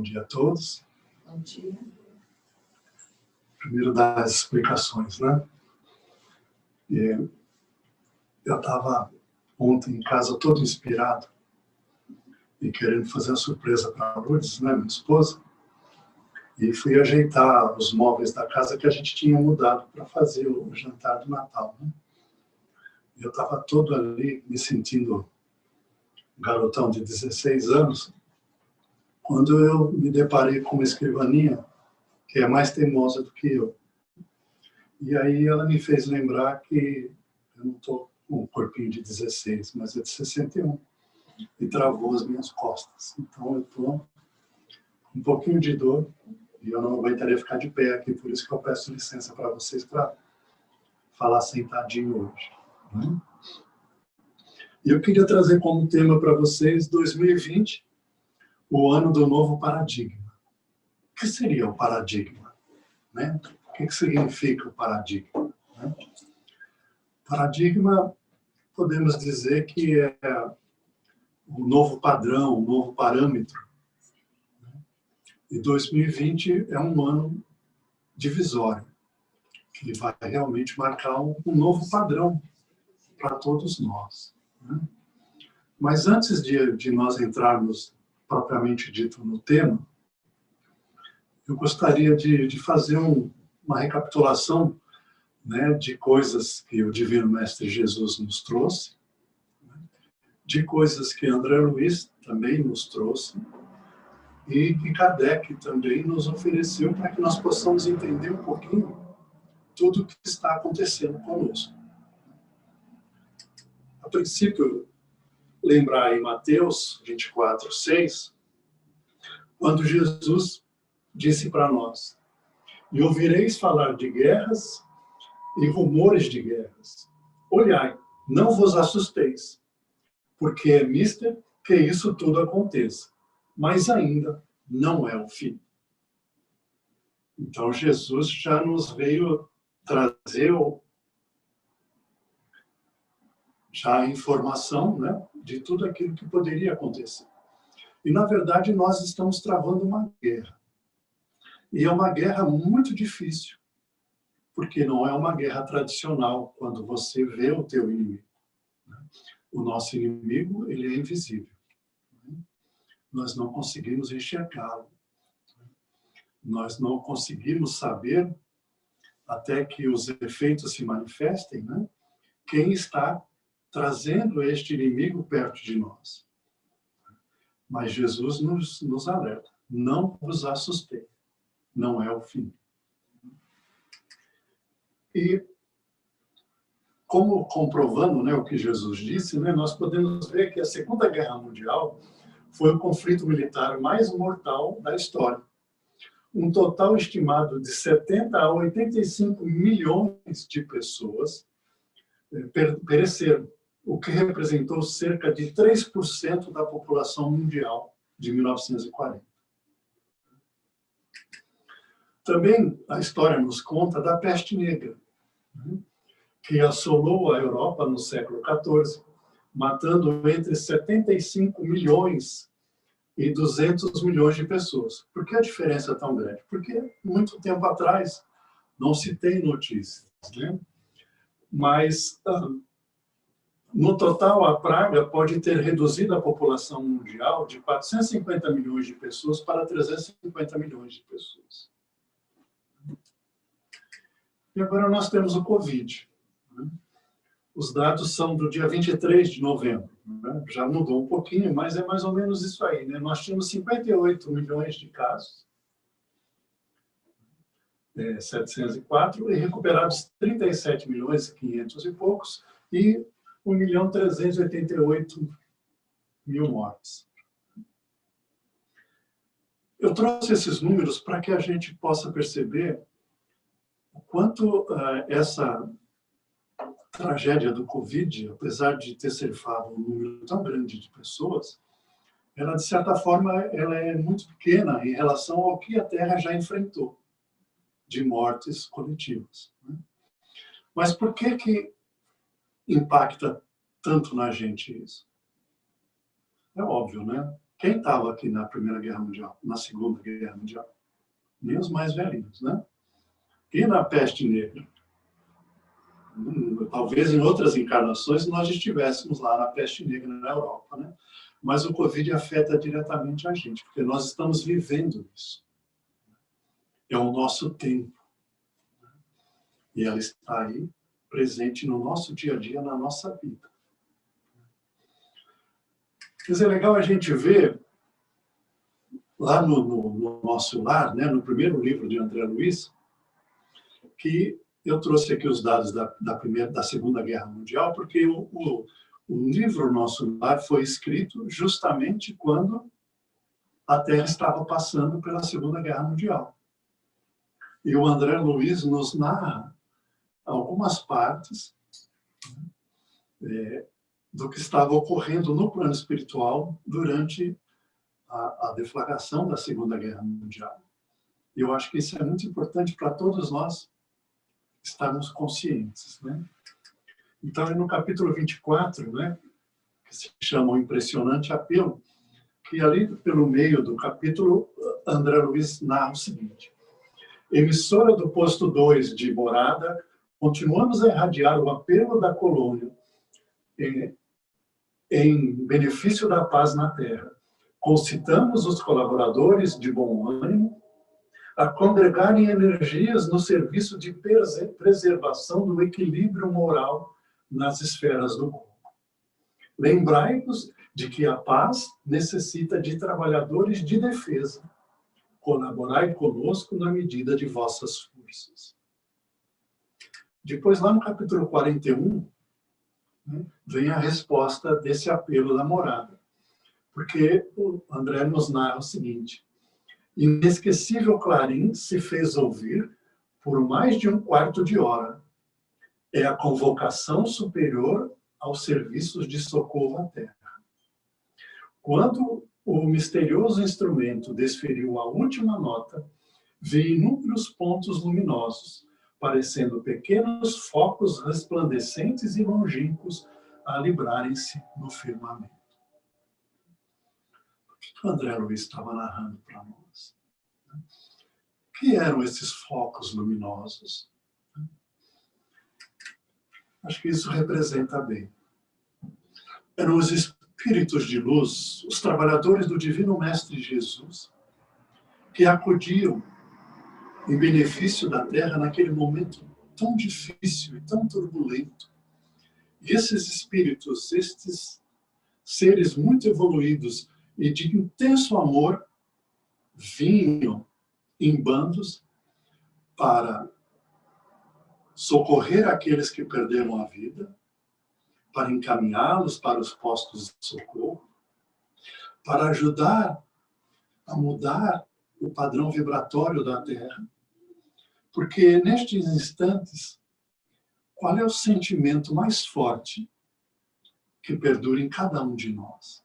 dia a todos. Bom dia. Primeiro dar as explicações, né? Eu estava ontem em casa todo inspirado e querendo fazer uma surpresa para a Lourdes, né, minha esposa, e fui ajeitar os móveis da casa que a gente tinha mudado para fazer o jantar do Natal, né? Eu estava todo ali me sentindo um garotão de 16 anos, quando eu me deparei com uma escrivaninha que é mais teimosa do que eu. E aí ela me fez lembrar que eu não estou com um corpinho de 16, mas é de 61. E travou as minhas costas. Então eu estou com um pouquinho de dor e eu não aguentaria ficar de pé aqui, por isso que eu peço licença para vocês para falar sentadinho hoje, né? E eu queria trazer como tema para vocês 2020, o ano do novo paradigma. O que seria o paradigma, né? O que significa o paradigma, né? Paradigma, podemos dizer que é o novo padrão, o novo parâmetro. E 2020 é um ano divisório, que vai realmente marcar um novo padrão para todos nós, né? Mas antes de nós entrarmos, propriamente dito, no tema, eu gostaria de fazer uma recapitulação, né, de coisas que o Divino Mestre Jesus nos trouxe, né, de coisas que André Luiz também nos trouxe, e que Kardec também nos ofereceu para que nós possamos entender um pouquinho tudo o que está acontecendo conosco. A princípio, lembrar em Mateus 24:6, quando Jesus disse para nós: "E ouvireis falar de guerras e rumores de guerras. Olhai, não vos assusteis, porque é mister que isso tudo aconteça, mas ainda não é o fim." Então, Jesus já nos veio trazer já a informação, né, de tudo aquilo que poderia acontecer. E, na verdade, nós estamos travando uma guerra. E é uma guerra muito difícil, porque não é uma guerra tradicional, quando você vê o teu inimigo, né? O nosso inimigo, ele é invisível. Nós não conseguimos enxergá-lo. Nós não conseguimos saber, até que os efeitos se manifestem, né, quem está trazendo este inimigo perto de nós. Mas Jesus nos alerta: não vos assustei, não é o fim. E, como comprovando, né, o que Jesus disse, né, nós podemos ver que a Segunda Guerra Mundial foi o conflito militar mais mortal da história. Um total estimado de 70 a 85 milhões de pessoas pereceram, o que representou cerca de 3% da população mundial de 1940. Também a história nos conta da peste negra, né, que assolou a Europa no século XIV, matando entre 75 milhões e 200 milhões de pessoas. Por que a diferença é tão grande? Porque muito tempo atrás não se tem notícias, né? Mas, no total, a praga pode ter reduzido a população mundial de 450 milhões de pessoas para 350 milhões de pessoas. E agora nós temos o Covid, né? Os dados são do dia 23 de novembro. Né? Já mudou um pouquinho, mas é mais ou menos isso aí, né? Nós tínhamos 58 milhões de casos, 704, e recuperados 37 milhões e 500 e poucos, e 1.388.000 mortes. Eu trouxe esses números para que a gente possa perceber o quanto essa tragédia do Covid, apesar de ter ceifado um número tão grande de pessoas, ela, de certa forma, ela é muito pequena em relação ao que a Terra já enfrentou de mortes coletivas, né? Mas por que impacta tanto na gente isso? É óbvio, né? Quem estava aqui na Primeira Guerra Mundial, na Segunda Guerra Mundial? Nem os mais velhinhos, né? E na peste negra? Talvez em outras encarnações nós estivéssemos lá na peste negra na Europa, né? Mas o Covid afeta diretamente a gente, porque nós estamos vivendo isso. É o nosso tempo. E ela está aí, presente no nosso dia a dia, na nossa vida. Mas é legal a gente ver, lá no nosso lar, né, no primeiro livro de André Luiz, que eu trouxe aqui os dados da Segunda Guerra Mundial, porque o livro Nosso Lar foi escrito justamente quando a Terra estava passando pela Segunda Guerra Mundial. E o André Luiz nos narra algumas partes do que estava ocorrendo no plano espiritual durante a deflagração da Segunda Guerra Mundial. E eu acho que isso é muito importante para todos nós estarmos conscientes, né? Então, no capítulo 24, né, que se chama O Impressionante Apelo, que ali pelo meio do capítulo, André Luiz narra o seguinte: emissora do posto 2 de Morada, continuamos a irradiar o apelo da colônia em benefício da paz na Terra. Concitamos os colaboradores de bom ânimo a congregarem energias no serviço de preservação do equilíbrio moral nas esferas do mundo. Lembrai-vos de que a paz necessita de trabalhadores de defesa. Colaborai conosco na medida de vossas forças. Depois, lá no capítulo 41, né, vem a resposta desse apelo da morada. Porque o André nos narra o seguinte: inesquecível clarim se fez ouvir por mais de um quarto de hora. É a convocação superior aos serviços de socorro à Terra. Quando o misterioso instrumento desferiu a última nota, vi inúmeros pontos luminosos, parecendo pequenos focos resplandecentes e longínquos a librarem-se no firmamento. O que o André Luiz estava narrando para nós? O que eram esses focos luminosos? Acho que isso representa bem. Eram os espíritos de luz, os trabalhadores do Divino Mestre Jesus, que acudiam em benefício da Terra naquele momento tão difícil e tão turbulento. E esses espíritos, estes seres muito evoluídos e de intenso amor, vinham em bandos para socorrer aqueles que perderam a vida, para encaminhá-los para os postos de socorro, para ajudar a mudar o padrão vibratório da Terra. Porque nestes instantes, qual é o sentimento mais forte que perdura em cada um de nós?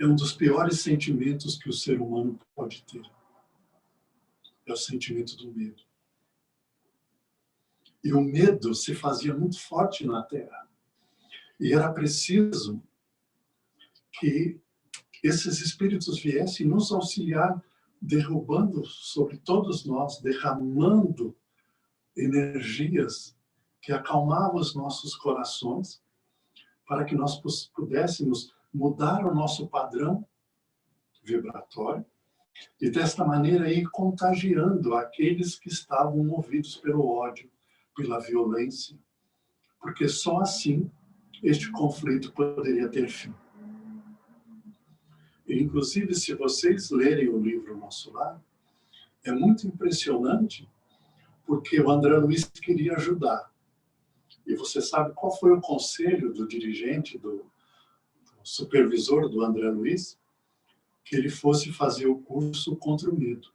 É um dos piores sentimentos que o ser humano pode ter. É o sentimento do medo. E o medo se fazia muito forte na Terra. E era preciso que esses espíritos viessem nos auxiliar, derrubando sobre todos nós, derramando energias que acalmavam os nossos corações, para que nós pudéssemos mudar o nosso padrão vibratório e desta maneira ir contagiando aqueles que estavam movidos pelo ódio, pela violência, porque só assim este conflito poderia ter fim. E, inclusive, se vocês lerem o livro Nosso Lar, é muito impressionante, porque o André Luiz queria ajudar. E você sabe qual foi o conselho do dirigente, do supervisor do André Luiz? Que ele fosse fazer o curso contra o medo.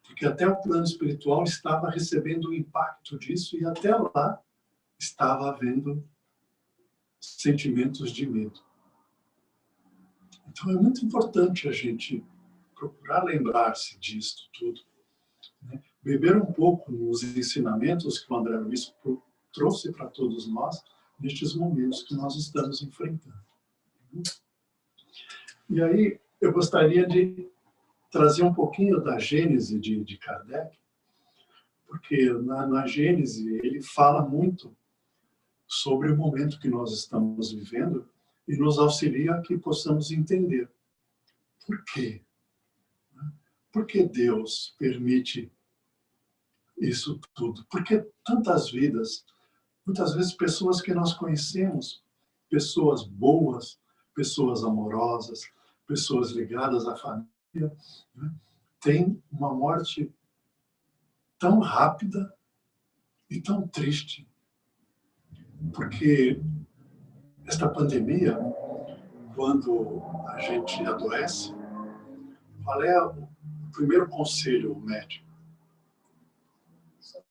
Porque até o plano espiritual estava recebendo o impacto disso e até lá estava havendo sentimentos de medo. Então é muito importante a gente procurar lembrar-se disso tudo, né? Beber um pouco nos ensinamentos que o André Luiz trouxe para todos nós nestes momentos que nós estamos enfrentando. E aí eu gostaria de trazer um pouquinho da Gênese de Kardec, porque na Gênese ele fala muito sobre o momento que nós estamos vivendo e nos auxilia a que possamos entender por quê. Por que Deus permite isso tudo? Por que tantas vidas, muitas vezes pessoas que nós conhecemos, pessoas boas, pessoas amorosas, pessoas ligadas à família, né, têm uma morte tão rápida e tão triste? Porque esta pandemia, quando a gente adoece, qual é o primeiro conselho médico?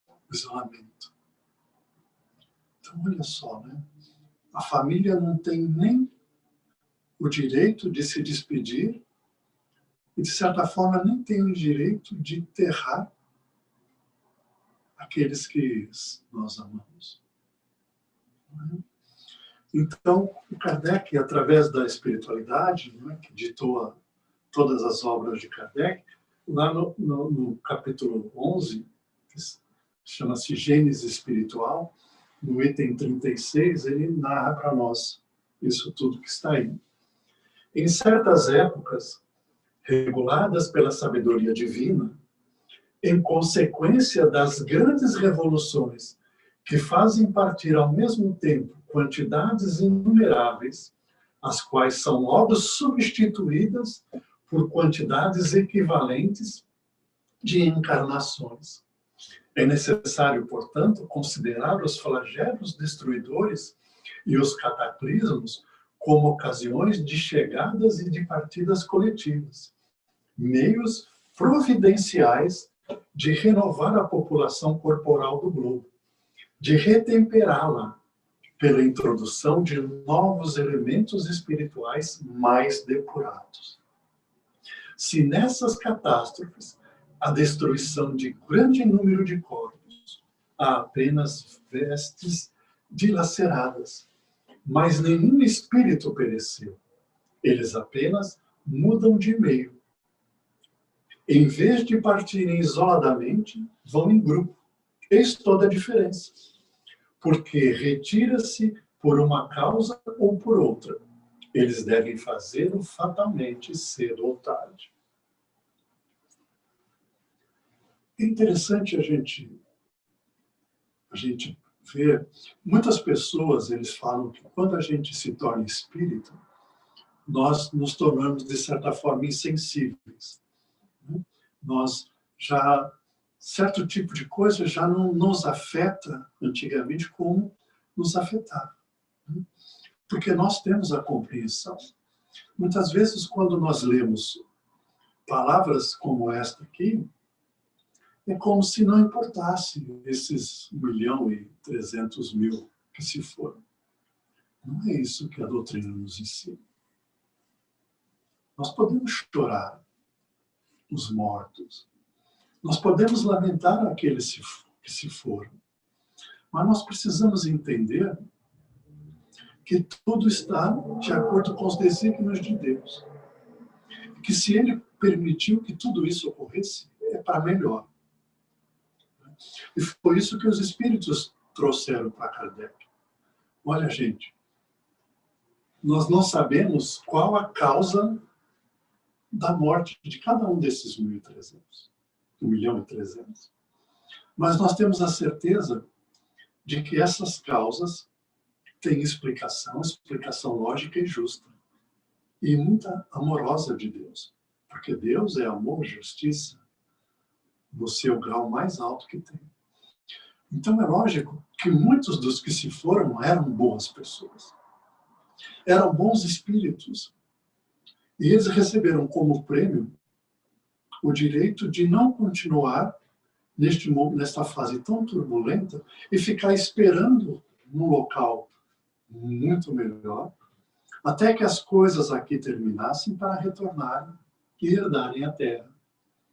O isolamento. Então, olha só, né? A família não tem nem o direito de se despedir e, de certa forma, nem tem o direito de enterrar aqueles que nós amamos. Então, o Kardec, através da espiritualidade, né, que ditou todas as obras de Kardec, lá no capítulo 11, que chama-se Gênese Espiritual, no item 36, ele narra para nós isso tudo que está aí. Em certas épocas, reguladas pela sabedoria divina, em consequência das grandes revoluções que fazem partir ao mesmo tempo quantidades inumeráveis, as quais são logo substituídas por quantidades equivalentes de encarnações. É necessário, portanto, considerar os flagelos destruidores e os cataclismos como ocasiões de chegadas e de partidas coletivas, meios providenciais de renovar a população corporal do globo, de retemperá-la pela introdução de novos elementos espirituais mais depurados. Se nessas catástrofes a destruição de grande número de corpos, há apenas vestes dilaceradas, mas nenhum espírito pereceu. Eles apenas mudam de meio. Em vez de partirem isoladamente, vão em grupo. Eis toda a diferença. Porque retira-se por uma causa ou por outra. Eles devem fazê-lo fatalmente, cedo ou tarde. É interessante a gente ver. Muitas pessoas, eles falam que quando a gente se torna espírita, nós nos tornamos, de certa forma, insensíveis. Nós já, certo tipo de coisa já não nos afeta antigamente como nos afetava. Porque nós temos a compreensão. Muitas vezes, quando nós lemos palavras como esta aqui, é como se não importasse esses 1.300.000 que se foram. Não é isso que a doutrina nos ensina. Nós podemos chorar os mortos. Nós podemos lamentar aqueles que se foram. Mas nós precisamos entender que tudo está de acordo com os desígnios de Deus. Que se Ele permitiu que tudo isso ocorresse, é para melhor. E foi isso que os espíritos trouxeram para Kardec. Olha, gente, nós não sabemos qual a causa da morte de cada um desses 1.300, 1.300.000. Mas nós temos a certeza de que essas causas têm explicação lógica e justa. E muita amorosa de Deus. Porque Deus é amor, justiça, no seu grau mais alto que tem. Então é lógico que muitos dos que se foram eram boas pessoas. Eram bons espíritos. E eles receberam como prêmio o direito de não continuar nesta fase tão turbulenta e ficar esperando num local muito melhor, até que as coisas aqui terminassem para retornarem e herdarem a Terra.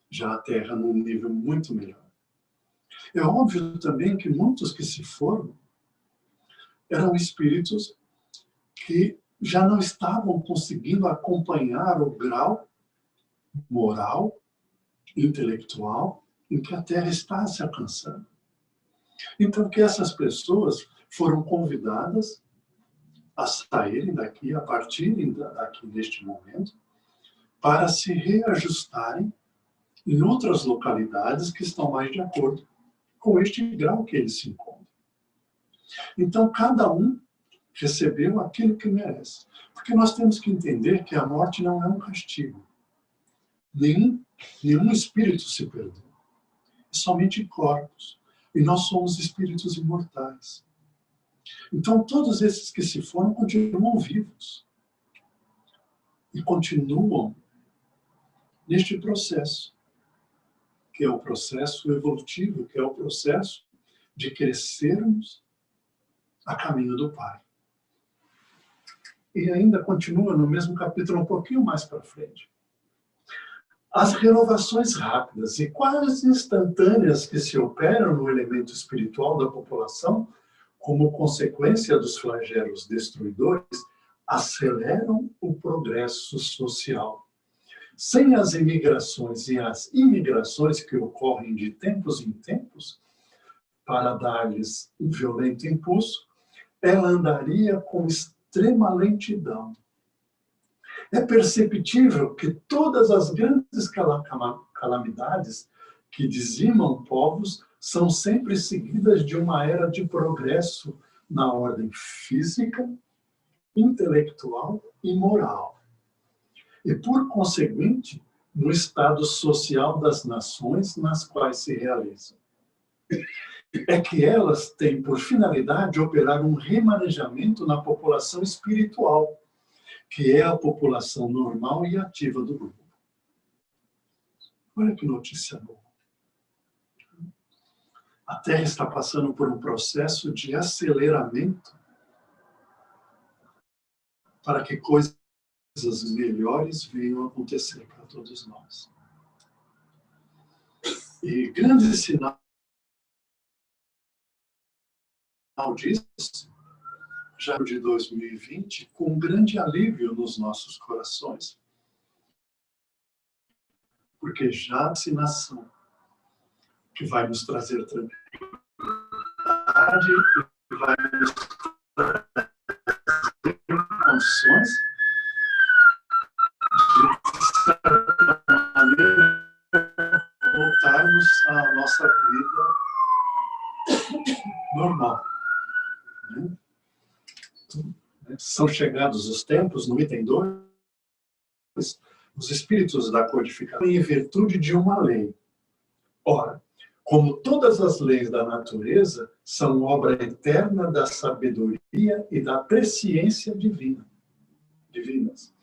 Já a Terra num nível muito melhor. É óbvio também que muitos que se foram eram espíritos que já não estavam conseguindo acompanhar o grau moral, intelectual, em que a Terra está se alcançando. Então, que essas pessoas foram convidadas a saírem daqui, a partirem daqui neste momento, para se reajustarem em outras localidades que estão mais de acordo com este grau que eles se encontram. Então, cada um recebeu aquilo que merece. Porque nós temos que entender que a morte não é um castigo. Nenhum espírito se perdeu. É somente corpos. E nós somos espíritos imortais. Então, todos esses que se foram continuam vivos. E continuam neste processo, que é o processo evolutivo, que é o processo de crescermos a caminho do Pai. E ainda continua no mesmo capítulo, um pouquinho mais para frente. As renovações rápidas e quase instantâneas que se operam no elemento espiritual da população, como consequência dos flagelos destruidores, aceleram o progresso social. Sem as imigrações e as imigrações que ocorrem de tempos em tempos, para dar-lhes um violento impulso, ela andaria com extrema lentidão. É perceptível que todas as grandes calamidades que dizimam povos são sempre seguidas de uma era de progresso na ordem física, intelectual e moral. E, por conseguinte, no estado social das nações nas quais se realizam. É que elas têm por finalidade operar um remanejamento na população espiritual, que é a população normal e ativa do grupo. Olha que notícia boa. A Terra está passando por um processo de aceleramento para que coisas melhores venham a acontecer para todos nós. E grande sinal disso, já de 2020, com um grande alívio nos nossos corações. Porque já a vacinação, que vai nos trazer tranquilidade, que vai nos trazer condições de, certa maneira, voltarmos à nossa vida normal. Né? São chegados os tempos, no item 2, os espíritos da codificação em virtude de uma lei. Ora, como todas as leis da natureza são obra eterna da sabedoria e da presciência divinas.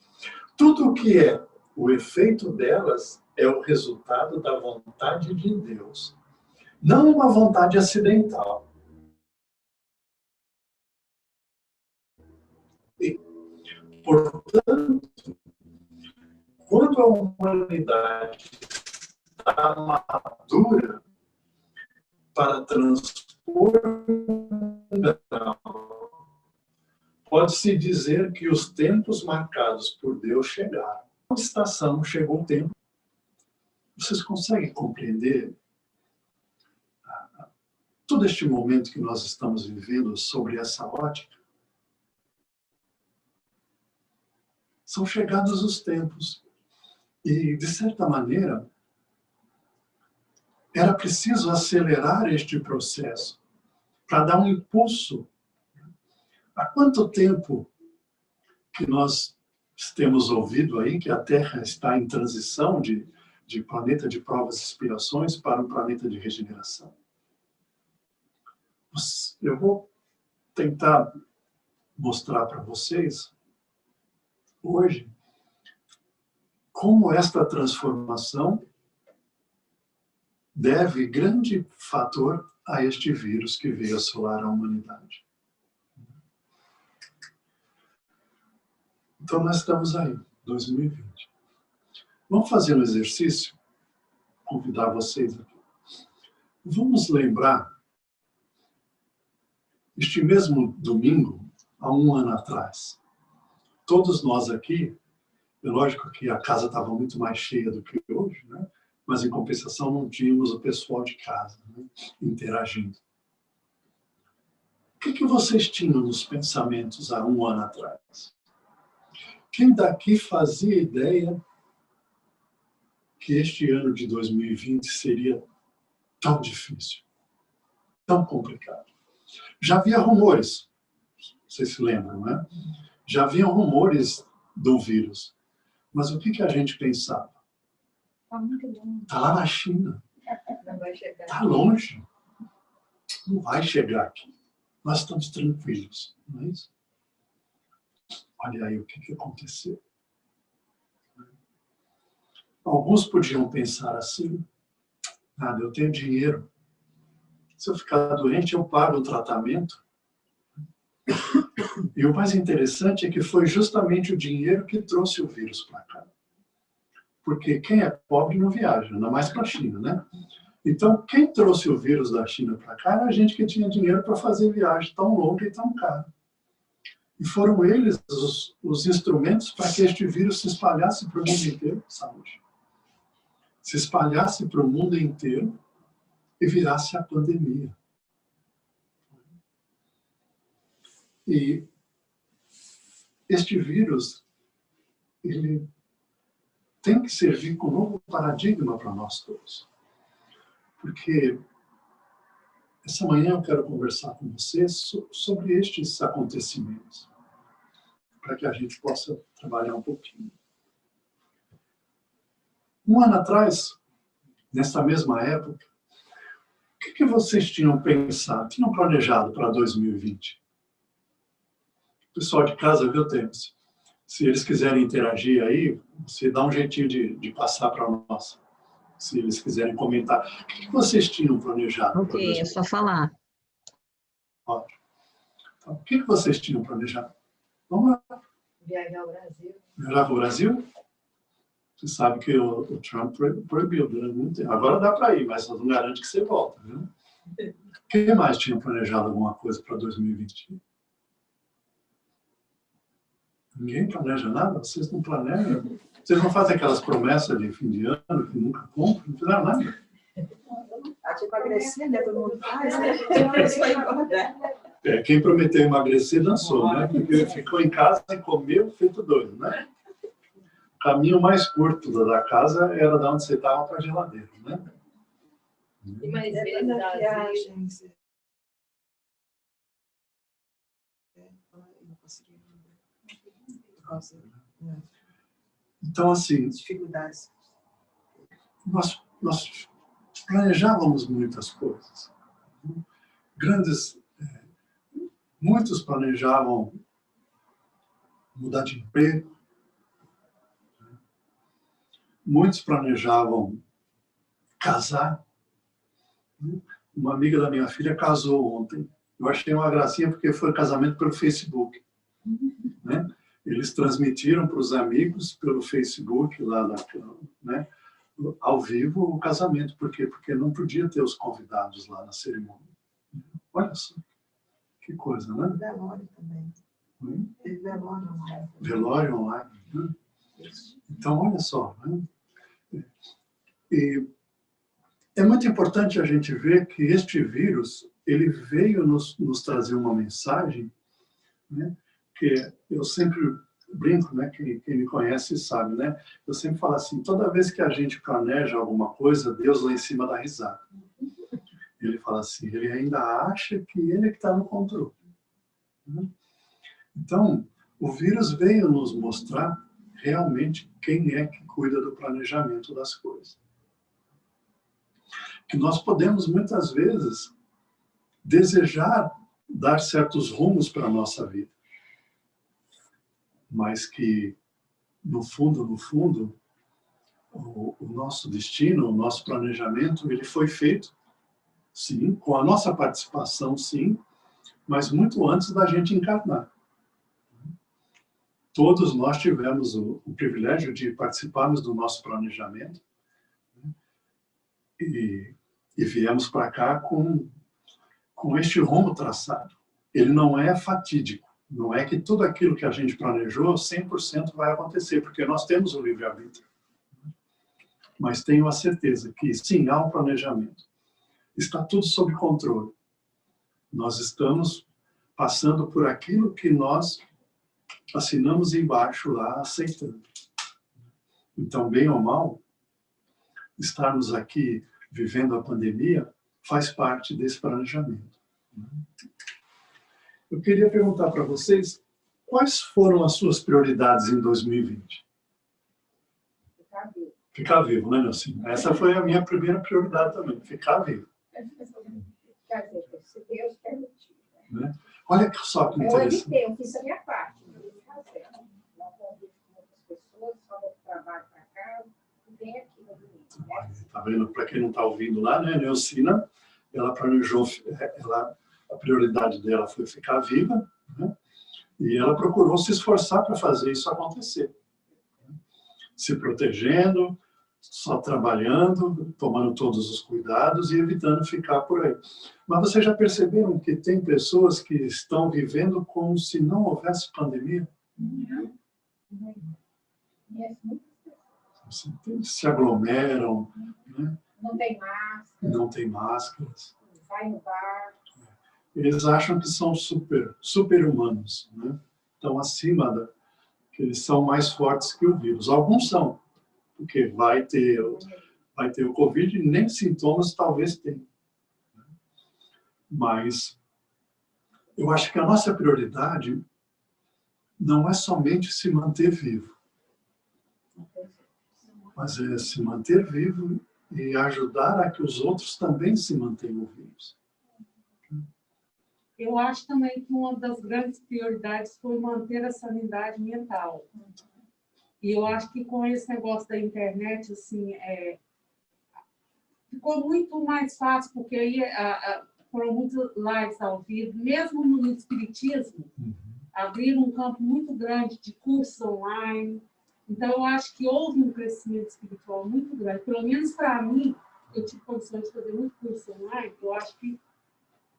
Tudo o que é o efeito delas é o resultado da vontade de Deus, não uma vontade acidental. E, portanto, quando a humanidade está madura para transpor um grau, pode-se dizer que os tempos marcados por Deus chegaram. A estação chegou o tempo. Vocês conseguem compreender todo este momento que nós estamos vivendo sobre essa ótica? São chegados os tempos. E, de certa maneira, era preciso acelerar este processo para dar um impulso. Há quanto tempo que nós temos ouvido aí que a Terra está em transição de planeta de provas e expiações para um planeta de regeneração? Eu vou tentar mostrar para vocês, hoje, como esta transformação deve grande fator a este vírus que veio assolar a humanidade. Então, nós estamos aí, 2020. Vamos fazer um exercício? Convidar vocês aqui. Vamos lembrar, este mesmo domingo, há um ano atrás, todos nós aqui, é lógico que a casa estava muito mais cheia do que hoje, né? Mas, em compensação, não tínhamos o pessoal de casa, né, interagindo. O que vocês tinham nos pensamentos há um ano atrás? Quem daqui fazia ideia que este ano de 2020 seria tão difícil, tão complicado? Já havia rumores, vocês se lembram, né? Já haviam rumores do vírus. Mas o que a gente pensava? Está lá na China. Está longe. Não vai chegar aqui. Nós estamos tranquilos, não é isso? Olha aí o que aconteceu. Alguns podiam pensar assim: nada, eu tenho dinheiro. Se eu ficar doente, eu pago o tratamento. E o mais interessante é que foi justamente o dinheiro que trouxe o vírus para cá. Porque quem é pobre não viaja, ainda mais para a China, né? Então, quem trouxe o vírus da China para cá era a gente que tinha dinheiro para fazer viagem tão longa e tão cara. E foram eles os instrumentos para que este vírus se espalhasse para o mundo inteiro, saúde. Se espalhasse para o mundo inteiro e virasse a pandemia. E este vírus, ele tem que servir como novo paradigma para nós todos. Porque essa manhã eu quero conversar com vocês sobre estes acontecimentos, para que a gente possa trabalhar um pouquinho. Um ano atrás, nessa mesma época, o que vocês tinham pensado, tinham planejado para 2020? O pessoal de casa, viu, Tênis? Se eles quiserem interagir aí, você dá um jeitinho de passar para nós. Se eles quiserem comentar. O que vocês tinham planejado? Ok, é só falar. Ótimo. Então, o que vocês tinham planejado? Vamos lá. Viajar ao Brasil. Viajar para o Brasil? Você sabe que o Trump proibiu durante muito tempo. Agora dá para ir, mas não garante que você volta. Viu? Quem mais tinha planejado alguma coisa para 2020? Ninguém planeja nada? Vocês não planejam? Vocês não fazem aquelas promessas de fim de ano que nunca cumprem? Não fizeram nada? Tipo, emagrecer, né? Todo mundo faz, né? Quem prometeu emagrecer dançou, né? Porque ficou em casa e comeu feito doido, né? O caminho mais curto da casa era da onde você estava para a geladeira, né? E mais vezes na viagem. Então, assim, dificuldades. Nós planejávamos muitas coisas. Muitos planejavam mudar de emprego, muitos planejavam casar. Uma amiga da minha filha casou ontem. Eu achei uma gracinha porque foi casamento pelo Facebook, né? Eles transmitiram para os amigos pelo Facebook, né, ao vivo, o casamento. Por quê? Porque não podia ter os convidados lá na cerimônia. Olha só, que coisa, né? Velório também. Teve velório online. Velório online. Né? Então, olha só. Né? E é muito importante a gente ver que este vírus, ele veio nos trazer uma mensagem, né? Que eu sempre brinco, né? Quem me conhece sabe, né? Eu sempre falo assim, toda vez que a gente planeja alguma coisa, Deus lá em cima dá risada. Ele fala assim, ele ainda acha que ele é que está no controle. Então, o vírus veio nos mostrar realmente quem é que cuida do planejamento das coisas. Que nós podemos, muitas vezes, desejar dar certos rumos para a nossa vida. Mas que, no fundo, o nosso destino, o nosso planejamento, ele foi feito, sim, com a nossa participação, sim, mas muito antes da gente encarnar. Todos nós tivemos o privilégio de participarmos do nosso planejamento e viemos para cá com este rumo traçado. Ele não é fatídico, Não é que tudo aquilo que a gente planejou 100% vai acontecer, porque nós temos o livre-arbítrio. Mas tenho a certeza que, sim, há um planejamento. Está tudo sob controle. Nós estamos passando por aquilo que nós assinamos embaixo lá, aceitando. Então, bem ou mal, estarmos aqui vivendo a pandemia faz parte desse planejamento. Eu queria perguntar para vocês, quais foram as suas prioridades em 2020? Ficar vivo. Ficar vivo, né, Nelson? Essa foi a minha primeira prioridade também, ficar vivo. Quer dizer, se Deus permitir. Né? Olha só que Eu interessante. evitei, eu fiz a minha parte. Não convivo com outras pessoas, só vou trabalho para casa e vem aqui no domingo. Tá vendo? Para quem não está ouvindo lá, né, Neucina, ela planejou, a prioridade dela foi ficar viva, né? E ela procurou se esforçar para fazer isso acontecer. Se protegendo, só trabalhando, tomando todos os cuidados e evitando ficar por aí. Mas vocês já perceberam que tem pessoas que estão vivendo como se não houvesse pandemia? Se aglomeram, né? Não tem máscara. Não tem máscaras. Vai no bar. Eles acham que são super-humanos, né? Estão acima que eles são mais fortes que o vírus. Alguns são, porque vai ter o Covid e nem sintomas talvez tenha. Mas eu acho que a nossa prioridade não é somente se manter vivo, mas é se manter vivo e ajudar a que os outros também se mantenham vivos. Eu acho também que uma das grandes prioridades foi manter a sanidade mental. E eu acho que com esse negócio da internet, assim, ficou muito mais fácil, porque aí foram muitas lives ao vivo, mesmo no espiritismo, abriram um campo muito grande de cursos online. Então, eu acho que houve um crescimento espiritual muito grande. Pelo menos para mim, eu tive condições de fazer muito curso online, eu acho que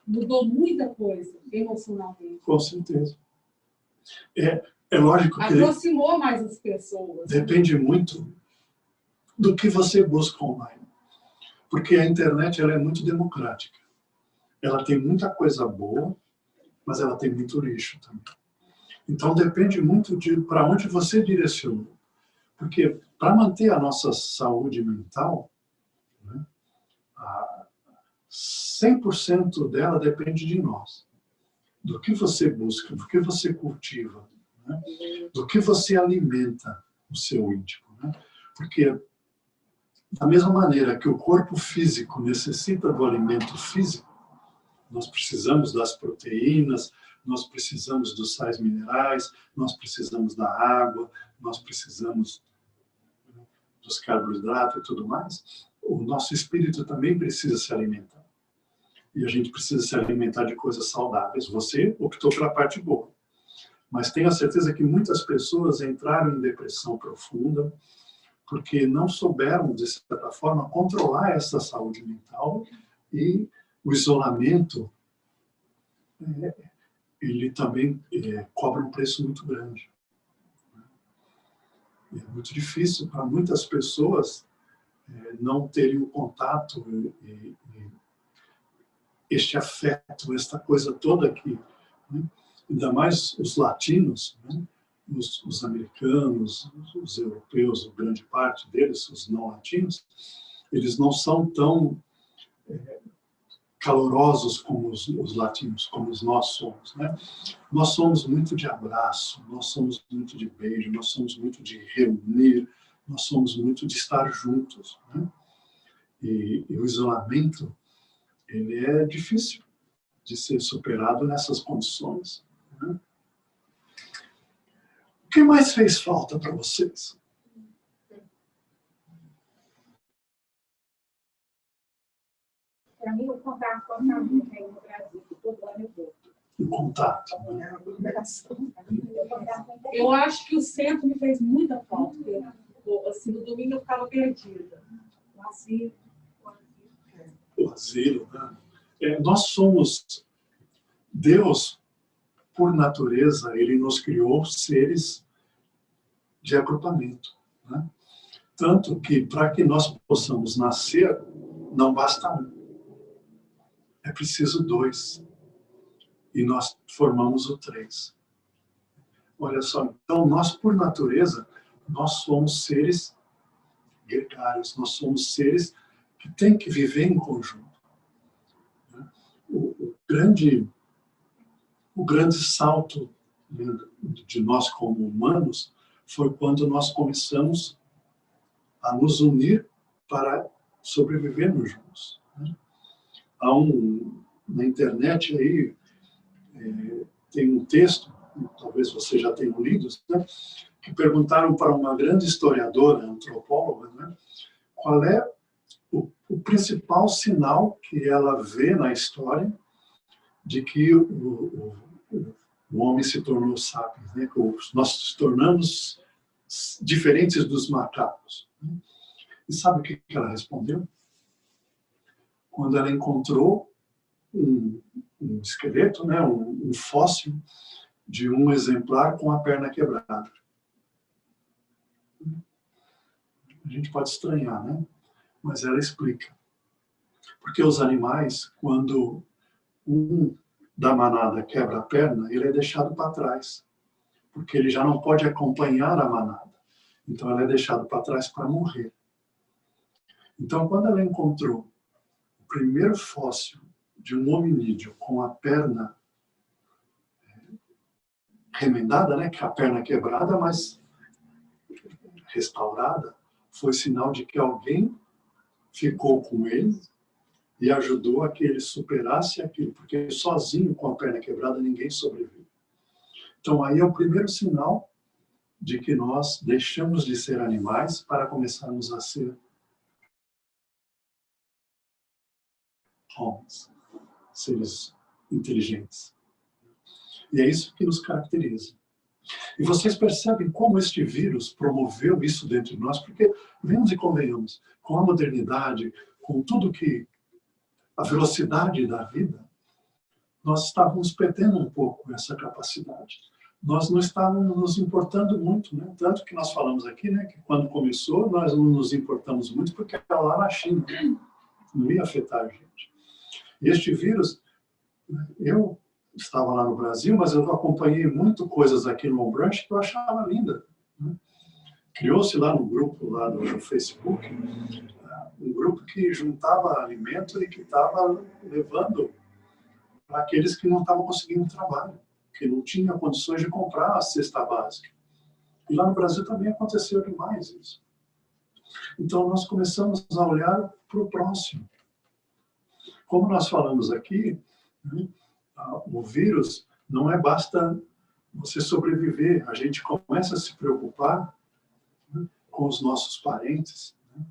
mudou muita coisa emocionalmente. Com certeza. É lógico que aproximou mais as pessoas. Depende muito do que você busca online. Porque a internet ela é muito democrática. Ela tem muita coisa boa, mas ela tem muito lixo também. Então depende muito de para onde você direciona. Porque para manter a nossa saúde mental, né, 100% dela depende de nós. Do que você busca, do que você cultiva, né? Do que você alimenta o seu íntimo. Né? Porque, da mesma maneira que o corpo físico necessita do alimento físico, nós precisamos das proteínas, nós precisamos dos sais minerais, nós precisamos da água, nós precisamos dos carboidratos e tudo mais, o nosso espírito também precisa se alimentar. E a gente precisa se alimentar de coisas saudáveis. Você optou pela parte boa. Mas tenho a certeza que muitas pessoas entraram em depressão profunda porque não souberam, de certa forma, controlar essa saúde mental, e o isolamento, ele também cobra um preço muito grande. É muito difícil para muitas pessoas não terem o contato e este afeto, esta coisa toda aqui, né? Ainda mais os latinos, né? Os americanos, os europeus, grande parte deles, os não latinos, eles não são tão calorosos como os latinos, como nós somos. Né? Nós somos muito de abraço, nós somos muito de beijo, nós somos muito de reunir, nós somos muito de estar juntos. Né? E o isolamento, ele é difícil de ser superado nessas condições. Né? O que mais fez falta para vocês? Para mim, o contato com a família que é no Brasil, que todo ano eu vou. O contato. Né? Eu acho que o centro me fez muita falta. Porque, assim, no domingo eu ficava perdida. Assim, o asilo, né? Nós somos... Deus por natureza, ele nos criou seres de agrupamento, né? Tanto que, para que nós possamos nascer, não basta um. É preciso dois. E nós formamos o três. Olha só, então nós, por natureza, nós somos seres gregários, nós somos seres que têm que viver em conjunto. O grande salto de nós como humanos foi quando nós começamos a nos unir para sobrevivermos juntos. Há na internet aí, tem um texto, talvez você já tenha lido, né, que perguntaram para uma grande historiadora, antropóloga, né, qual é o principal sinal que ela vê na história de que o homem se tornou sapiens, né, que nós nos tornamos diferentes dos macacos. E sabe o que ela respondeu? Quando ela encontrou um esqueleto, né, um fóssil de um exemplar com a perna quebrada. A gente pode estranhar, né? Mas ela explica. Porque os animais, quando um da manada quebra a perna, ele é deixado para trás. Porque ele já não pode acompanhar a manada. Então, ele é deixado para trás para morrer. Então, quando ela encontrou o primeiro fóssil de um hominídeo com a perna remendada, né, que a perna quebrada, mas restaurada, foi sinal de que alguém ficou com ele e ajudou a que ele superasse aquilo, porque sozinho, com a perna quebrada, ninguém sobrevive. Então, aí é o primeiro sinal de que nós deixamos de ser animais para começarmos a ser homens, seres inteligentes. E é isso que nos caracteriza. E vocês percebem como este vírus promoveu isso dentro de nós, porque, venhamos e convenhamos, com a modernidade, com tudo que a velocidade da vida, nós estávamos perdendo um pouco essa capacidade. Nós não estávamos nos importando muito, né? Tanto que nós falamos aqui, né, que quando começou, nós não nos importamos muito, porque era lá na China, não ia afetar a gente. E este vírus, eu estava lá no Brasil, mas eu acompanhei muito coisas aqui no Branch que eu achava linda. Né? Criou-se lá no grupo, lá no Facebook, um grupo que juntava alimento e que estava levando para aqueles que não estavam conseguindo trabalho, que não tinham condições de comprar a cesta básica. E lá no Brasil também aconteceu demais isso. Então, nós começamos a olhar para o próximo. Como nós falamos aqui, né, o vírus não basta você sobreviver, a gente começa a se preocupar, né, com os nossos parentes. Né?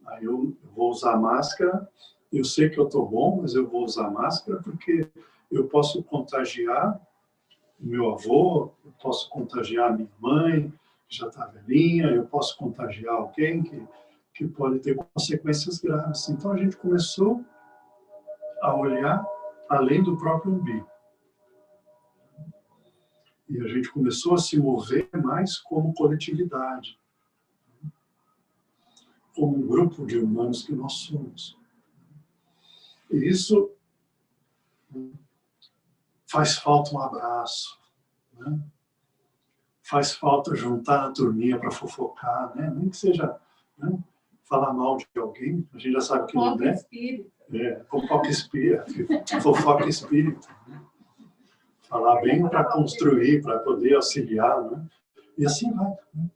Aí eu vou usar máscara, eu sei que eu estou bom, mas eu vou usar máscara porque eu posso contagiar o meu avô, eu posso contagiar a minha mãe, que já está velhinha, eu posso contagiar alguém que pode ter consequências graves. Então a gente começou a olhar além do próprio umbigo. E a gente começou a se mover mais como coletividade, como um grupo de humanos que nós somos. E isso faz falta um abraço, né? Faz falta juntar a turminha para fofocar, né? Nem que seja, né, falar mal de alguém, a gente já sabe que não é. Fofoca espírita, fofoca espírita. Né? Falar bem para construir, para poder auxiliar, né? E assim vai. Né?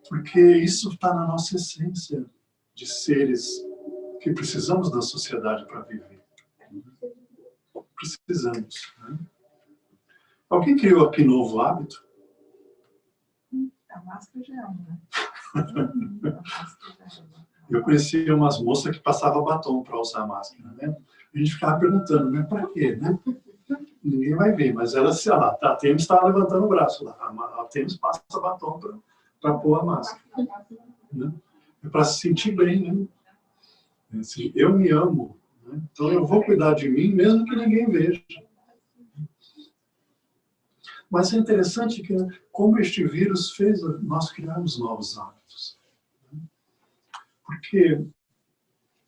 Porque isso está na nossa essência de seres que precisamos da sociedade para viver. Precisamos. Né? Alguém criou aqui novo hábito? A máscara já é uma. Eu conhecia umas moças que passavam batom para usar máscara, né? A gente ficava perguntando, mas para quê, né? Ninguém vai ver, mas ela, sei lá, a Tênis estava levantando o braço lá. A Tênis passa batom para pôr a máscara. Né? É para se sentir bem, né? Assim, eu me amo, né? Então eu vou cuidar de mim mesmo que ninguém veja. Mas é interessante que, como este vírus fez nós criarmos novos hábitos. Porque,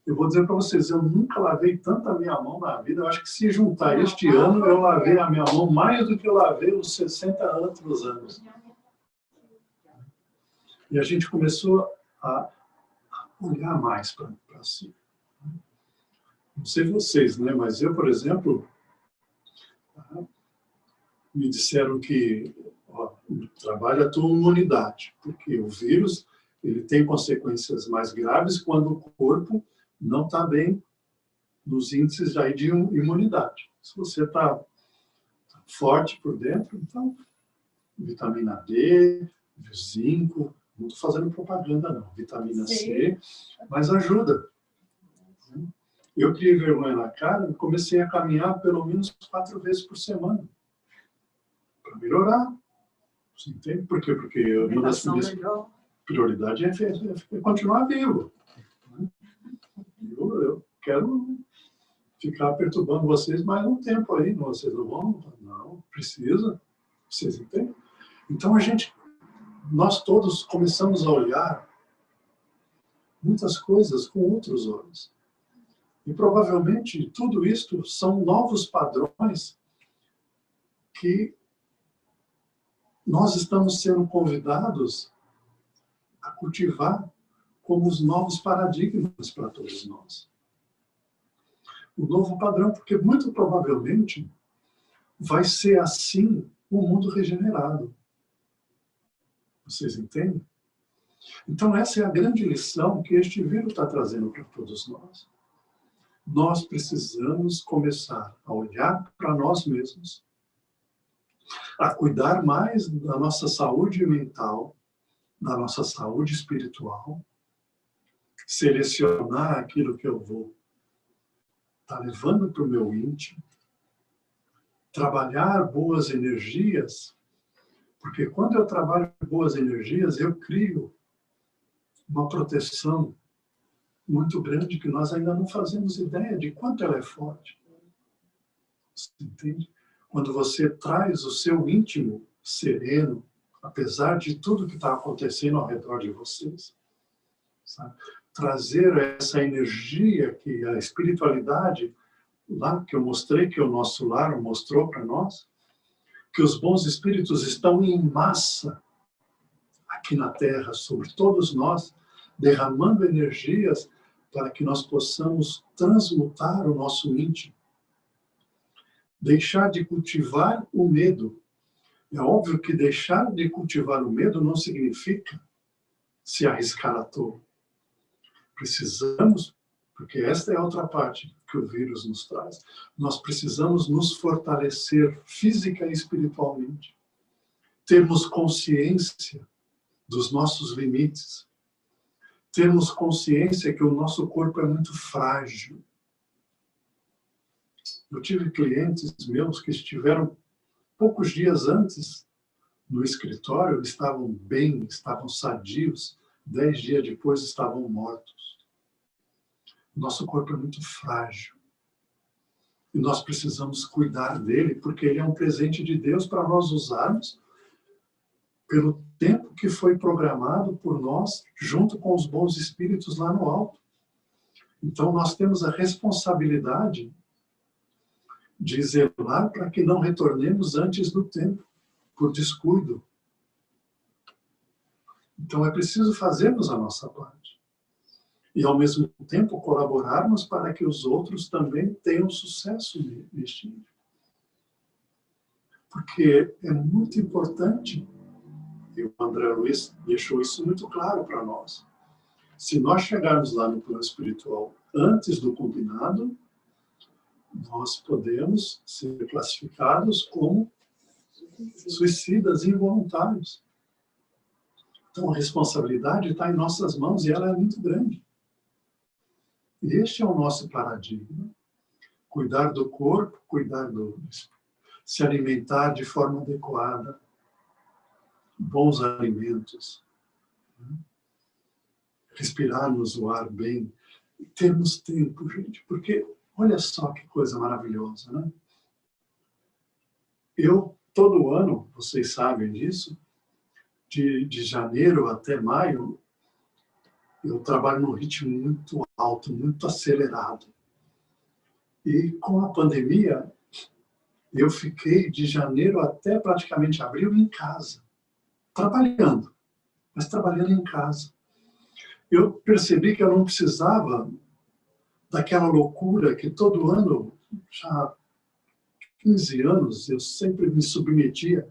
eu vou dizer para vocês, eu nunca lavei tanto a minha mão na vida. Eu acho que se juntar este ano, eu lavei a minha mão mais do que eu lavei os 60 outros anos. E a gente começou a olhar mais para si. Não sei vocês, né? Mas eu, por exemplo, me disseram que o trabalho é a tua imunidade, porque o vírus ele tem consequências mais graves quando o corpo não está bem nos índices aí de imunidade. Se você está forte por dentro, então, vitamina D, zinco, não estou fazendo propaganda não, vitamina C, mas ajuda. Eu criei vergonha na cara e comecei a caminhar pelo menos 4 vezes por semana. Para melhorar. Você entende? Por quê? Porque uma das minhas prioridades é continuar vivo. Eu quero ficar perturbando vocês mais um tempo aí. Vocês não vão? Não, precisa. Vocês entendem? Então, nós todos começamos a olhar muitas coisas com outros olhos. E provavelmente tudo isto são novos padrões que nós estamos sendo convidados a cultivar como os novos paradigmas para todos nós. O novo padrão, porque muito provavelmente vai ser assim o mundo regenerado. Vocês entendem? Então essa é a grande lição que este vírus está trazendo para todos nós. Nós precisamos começar a olhar para nós mesmos, a cuidar mais da nossa saúde mental, da nossa saúde espiritual, selecionar aquilo que eu vou estar levando para o meu íntimo, trabalhar boas energias, porque quando eu trabalho boas energias, eu crio uma proteção muito grande que nós ainda não fazemos ideia de quanto ela é forte. Você entende? Quando você traz o seu íntimo sereno, apesar de tudo que está acontecendo ao redor de vocês, sabe? Trazer essa energia que a espiritualidade, lá que eu mostrei, que o nosso lar mostrou para nós, que os bons espíritos estão em massa aqui na Terra, sobre todos nós, derramando energias para que nós possamos transmutar o nosso íntimo. Deixar de cultivar o medo. É óbvio que deixar de cultivar o medo não significa se arriscar à toa. Precisamos, porque esta é a outra parte que o vírus nos traz, nós precisamos nos fortalecer física e espiritualmente. Termos consciência dos nossos limites. Termos consciência que o nosso corpo é muito frágil. Eu tive clientes meus que estiveram poucos dias antes no escritório, estavam bem, estavam sadios, 10 dias depois estavam mortos. Nosso corpo é muito frágil. E nós precisamos cuidar dele, porque ele é um presente de Deus para nós usarmos pelo tempo que foi programado por nós, junto com os bons espíritos lá no alto. Então, nós temos a responsabilidade de zelar para que não retornemos antes do tempo, por descuido. Então, é preciso fazermos a nossa parte. E, ao mesmo tempo, colaborarmos para que os outros também tenham sucesso neste nível. Porque é muito importante, e o André Luiz deixou isso muito claro para nós. Se nós chegarmos lá no plano espiritual antes do combinado, nós podemos ser classificados como suicidas involuntários. Então, a responsabilidade está em nossas mãos e ela é muito grande. E este é o nosso paradigma. Cuidar do corpo, se alimentar de forma adequada, bons alimentos, respirarmos o ar bem, e termos tempo, gente, porque olha só que coisa maravilhosa, né? Eu todo ano, vocês sabem disso, de janeiro até maio, eu trabalho num ritmo muito alto, muito acelerado. E com a pandemia, eu fiquei de janeiro até praticamente abril em casa, trabalhando, mas trabalhando em casa. Eu percebi que eu não precisava daquela loucura que todo ano, já há 15 anos, eu sempre me submetia.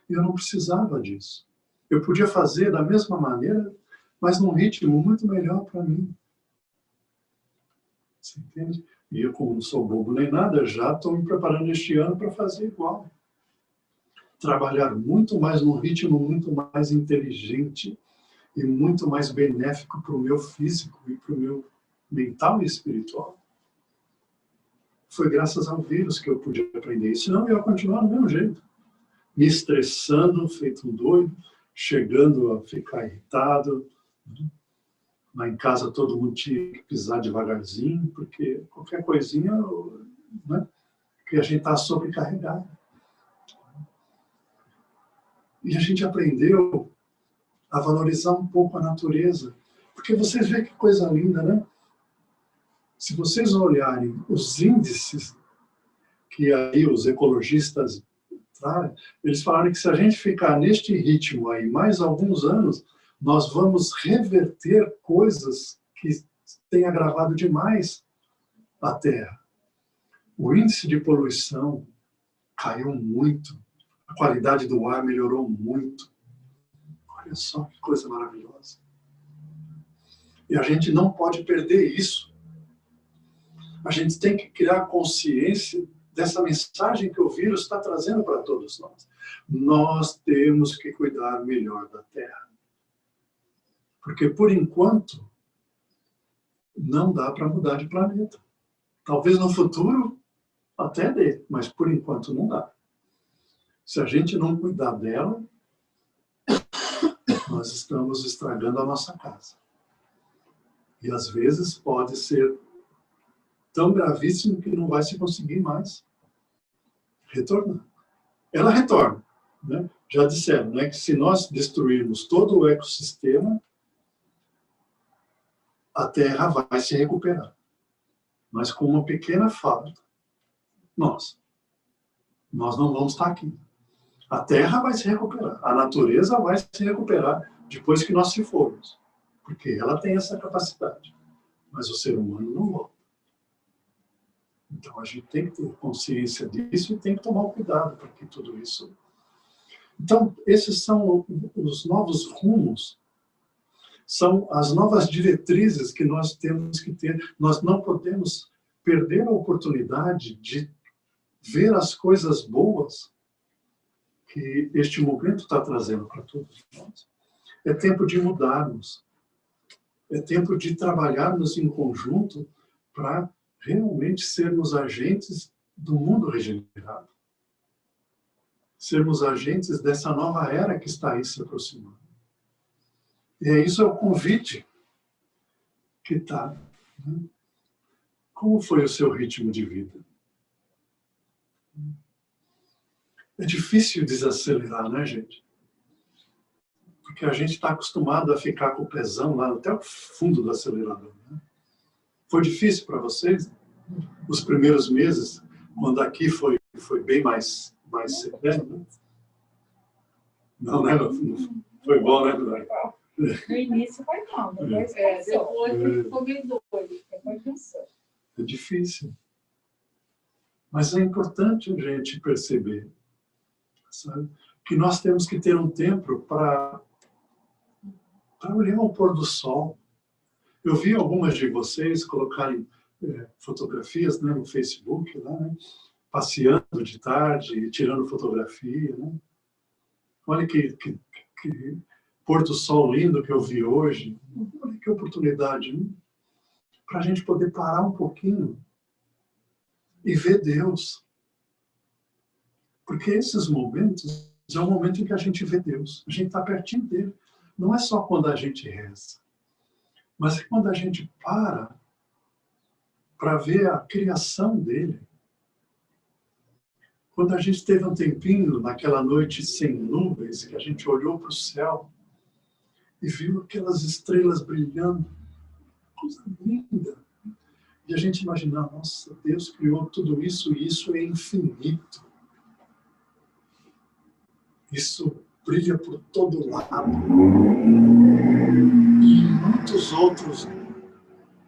E eu não precisava disso. Eu podia fazer da mesma maneira, mas num ritmo muito melhor para mim. Você entende? E eu, como não sou bobo nem nada, já estou me preparando este ano para fazer igual. Trabalhar muito mais num ritmo muito mais inteligente e muito mais benéfico para o meu físico e para o meu mental e espiritual. Foi graças ao vírus que eu pude aprender isso, senão eu ia continuar do mesmo jeito. Me estressando, feito um doido, chegando a ficar irritado. Lá em casa todo mundo tinha que pisar devagarzinho, porque qualquer coisinha, né, que a gente está sobrecarregado. E a gente aprendeu a valorizar um pouco a natureza. Porque vocês veem que coisa linda, né? Se vocês olharem os índices que aí os ecologistas trazem, eles falaram que se a gente ficar neste ritmo aí mais alguns anos, nós vamos reverter coisas que têm agravado demais a Terra. O índice de poluição caiu muito, a qualidade do ar melhorou muito. Olha só que coisa maravilhosa. E a gente não pode perder isso. A gente tem que criar consciência dessa mensagem que o vírus está trazendo para todos nós. Nós temos que cuidar melhor da Terra. Porque, por enquanto, não dá para mudar de planeta. Talvez no futuro até dê, mas por enquanto não dá. Se a gente não cuidar dela, nós estamos estragando a nossa casa. E às vezes pode ser tão gravíssimo que não vai se conseguir mais retornar. Ela retorna, né? Já disseram, né, que se nós destruirmos todo o ecossistema, a Terra vai se recuperar. Mas com uma pequena falta, nós não vamos estar aqui. A Terra vai se recuperar, a natureza vai se recuperar depois que nós se formos, porque ela tem essa capacidade, mas o ser humano não volta. Então a gente tem que ter consciência disso e tem que tomar cuidado para que tudo isso... Então, esses são os novos rumos, são as novas diretrizes que nós temos que ter. Nós não podemos perder a oportunidade de ver as coisas boas que este momento está trazendo para todos nós. É tempo de mudarmos. É tempo de trabalharmos em conjunto para realmente sermos agentes do mundo regenerado. Sermos agentes dessa nova era que está aí se aproximando. E isso é o convite que está. Né? Como foi o seu ritmo de vida? É difícil desacelerar, né, gente? Porque a gente está acostumado a ficar com o pezão lá até o fundo do acelerador. Né? Foi difícil para vocês? Os primeiros meses, quando aqui foi bem mais severo, né? Não, né? Foi bom, né? No início foi bom, depois depois ficou meio doido. depois pensou. É difícil. Mas é importante a gente perceber, sabe, que nós temos que ter um tempo para olhar o pôr do sol. Eu vi algumas de vocês colocarem fotografias, né, no Facebook, lá, né, passeando de tarde, tirando fotografia. Né? Olha que pôr do sol lindo que eu vi hoje. Olha que oportunidade, né? Para a gente poder parar um pouquinho e ver Deus. Porque esses momentos é o momento em que a gente vê Deus. A gente está pertinho dele. Não é só quando a gente reza, mas é quando a gente para ver a criação dele. Quando a gente teve um tempinho, naquela noite sem nuvens, que a gente olhou para o céu e viu aquelas estrelas brilhando, coisa linda. E a gente imaginar, nossa, Deus criou tudo isso e isso é infinito. Isso brilha por todo lado. E em muitos outros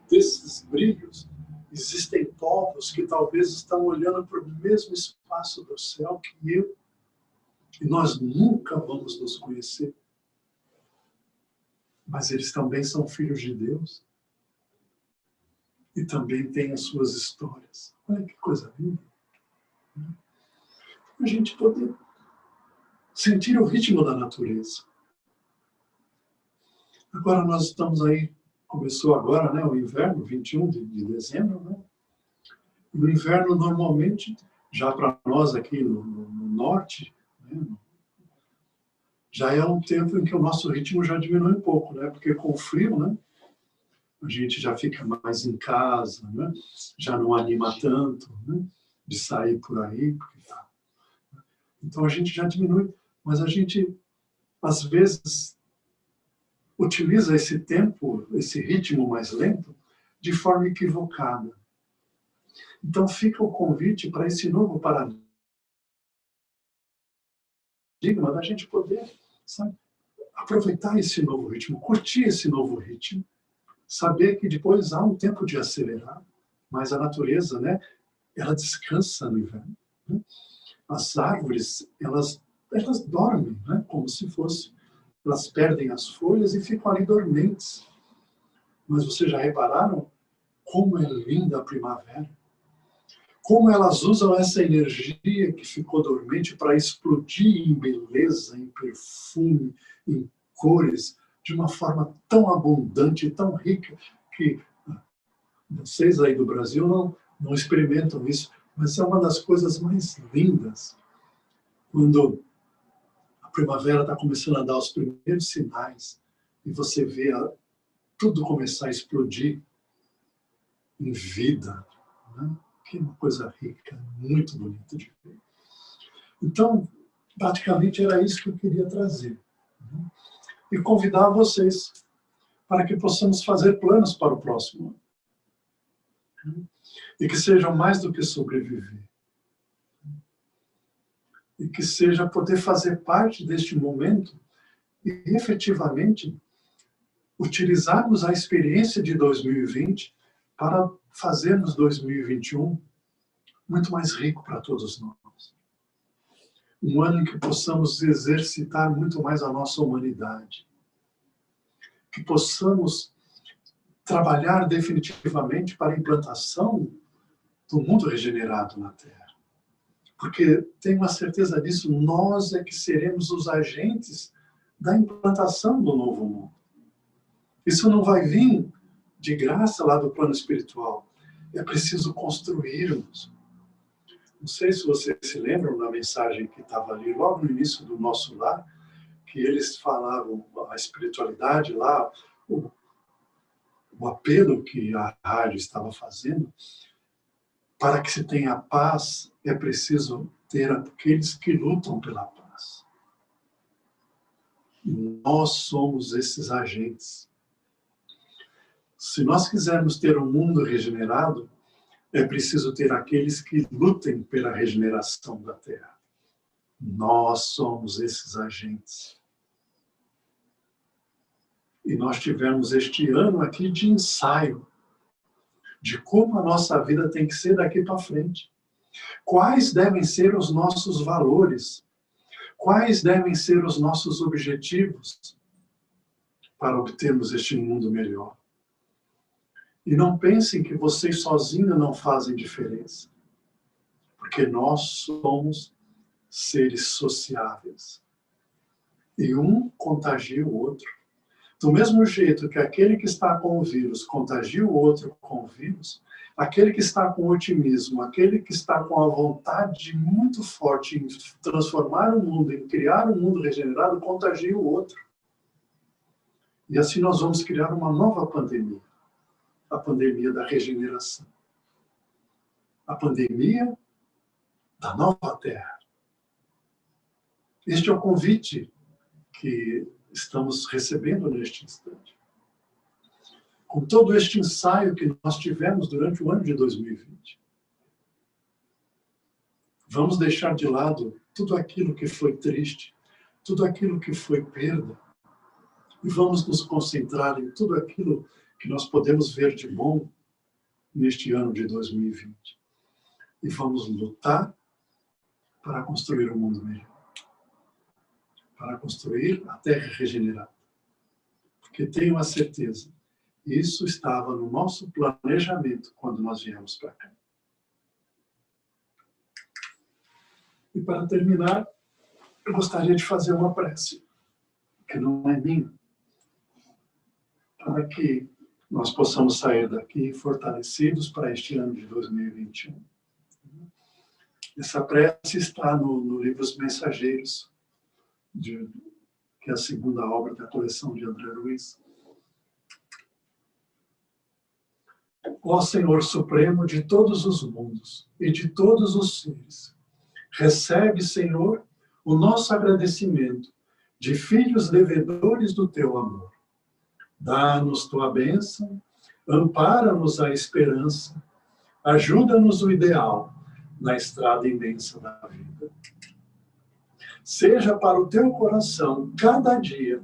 desses brilhos, existem povos que talvez estão olhando para o mesmo espaço do céu que eu, e nós nunca vamos nos conhecer. Mas eles também são filhos de Deus. E também têm as suas histórias. Olha que coisa linda. A gente poder sentir o ritmo da natureza. Agora nós estamos aí, começou agora, né, o inverno, 21 de dezembro, né? E o inverno normalmente, já para nós aqui no norte, né, já é um tempo em que o nosso ritmo já diminui um pouco, né? Porque com o frio, né, a gente já fica mais em casa, né? Já não anima tanto, né, de sair por aí, porque tá. Então a gente já diminui, mas a gente às vezes utiliza esse tempo, esse ritmo mais lento, de forma equivocada. Então fica o convite para esse novo paradigma da gente poder, sabe, aproveitar esse novo ritmo, curtir esse novo ritmo, saber que depois há um tempo de acelerar, mas a natureza, né, ela descansa no inverno. Né? As árvores, elas dormem, né, como se fosse, elas perdem as folhas e ficam ali dormentes. Mas vocês já repararam como é linda a primavera? Como elas usam essa energia que ficou dormente para explodir em beleza, em perfume, em cores, de uma forma tão abundante, tão rica, que vocês aí do Brasil não experimentam isso, mas é uma das coisas mais lindas. Quando a primavera está começando a dar os primeiros sinais e você vê tudo começar a explodir em vida, né? Que é uma coisa rica, muito bonita de ver. Então, praticamente era isso que eu queria trazer. Né? E convidar vocês para que possamos fazer planos para o próximo ano. Né? E que sejam mais do que sobreviver. E que seja poder fazer parte deste momento e, efetivamente, utilizarmos a experiência de 2020 para fazermos 2021 muito mais rico para todos nós. Um ano em que possamos exercitar muito mais a nossa humanidade. Que possamos trabalhar definitivamente para a implantação do mundo regenerado na Terra. Porque tenho a certeza disso, nós é que seremos os agentes da implantação do novo mundo. Isso não vai vir de graça lá do plano espiritual. É preciso construirmos. Não sei se vocês se lembram da mensagem que estava ali logo no início do nosso lar, que eles falavam a espiritualidade lá, o apelo que a rádio estava fazendo, para que se tenha paz, é preciso ter aqueles que lutam pela paz. E nós somos esses agentes. Se nós quisermos ter um mundo regenerado, é preciso ter aqueles que lutem pela regeneração da Terra. Nós somos esses agentes. E nós tivemos este ano aqui de ensaio de como a nossa vida tem que ser daqui para frente. Quais devem ser os nossos valores? Quais devem ser os nossos objetivos para obtermos este mundo melhor? E não pensem que vocês sozinhos não fazem diferença. Porque nós somos seres sociáveis. E um contagia o outro. Do mesmo jeito que aquele que está com o vírus contagia o outro com o vírus, aquele que está com otimismo, aquele que está com a vontade muito forte em transformar o mundo, em criar um mundo regenerado, contagia o outro. E assim nós vamos criar uma nova pandemia. A pandemia da regeneração. A pandemia da nova terra. Este é o convite que estamos recebendo neste instante. Com todo este ensaio que nós tivemos durante o ano de 2020. Vamos deixar de lado tudo aquilo que foi triste, tudo aquilo que foi perda, e vamos nos concentrar em tudo aquilo que nós podemos ver de bom neste ano de 2020. E vamos lutar para construir um mundo melhor. Para construir a terra regenerada. Porque tenho a certeza, isso estava no nosso planejamento quando nós viemos para cá. E para terminar, eu gostaria de fazer uma prece, que não é minha, para que nós possamos sair daqui fortalecidos para este ano de 2021. Essa prece está no livro Os Mensageiros, que é a segunda obra da coleção de André Luiz. Ó Senhor Supremo de todos os mundos e de todos os seres, recebe, Senhor, o nosso agradecimento de filhos devedores do teu amor. Dá-nos tua bênção, ampara-nos a esperança, ajuda-nos o ideal na estrada imensa da vida. Seja para o teu coração, cada dia,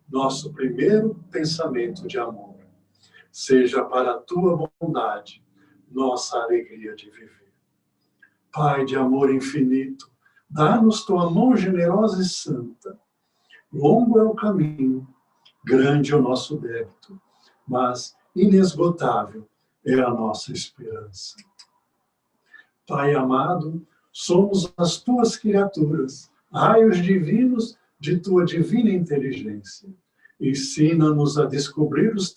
nosso primeiro pensamento de amor. Seja para a tua bondade, nossa alegria de viver. Pai de amor infinito, dá-nos tua mão generosa e santa. Longo é o caminho, grande é o nosso débito, mas inesgotável é a nossa esperança. Pai amado, somos as tuas criaturas, raios divinos de tua divina inteligência. Ensina-nos a descobrir os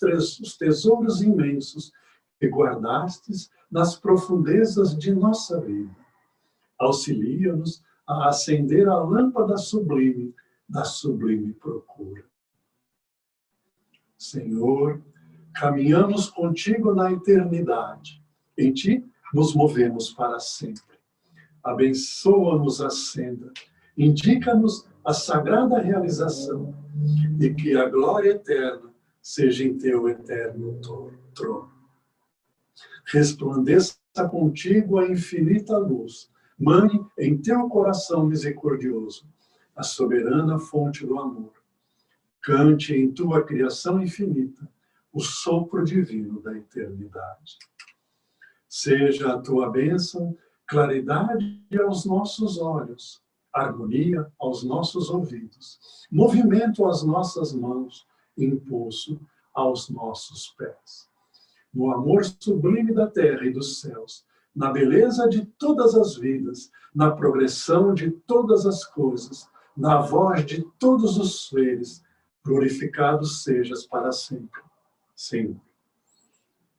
tesouros imensos que guardastes nas profundezas de nossa vida. Auxilia-nos a acender a lâmpada sublime da sublime procura. Senhor, caminhamos contigo na eternidade. Em ti nos movemos para sempre. Abençoa-nos a senda, indica-nos a sagrada realização e que a glória eterna seja em teu eterno trono. Resplandeça contigo a infinita luz, mane em teu coração misericordioso, a soberana fonte do amor. Cante em tua criação infinita o sopro divino da eternidade. Seja a tua bênção claridade aos nossos olhos, harmonia aos nossos ouvidos, movimento às nossas mãos, impulso aos nossos pés. No amor sublime da terra e dos céus, na beleza de todas as vidas, na progressão de todas as coisas, na voz de todos os seres, glorificado sejas para sempre. Sempre.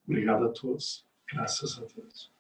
Obrigado a todos. Graças a Deus.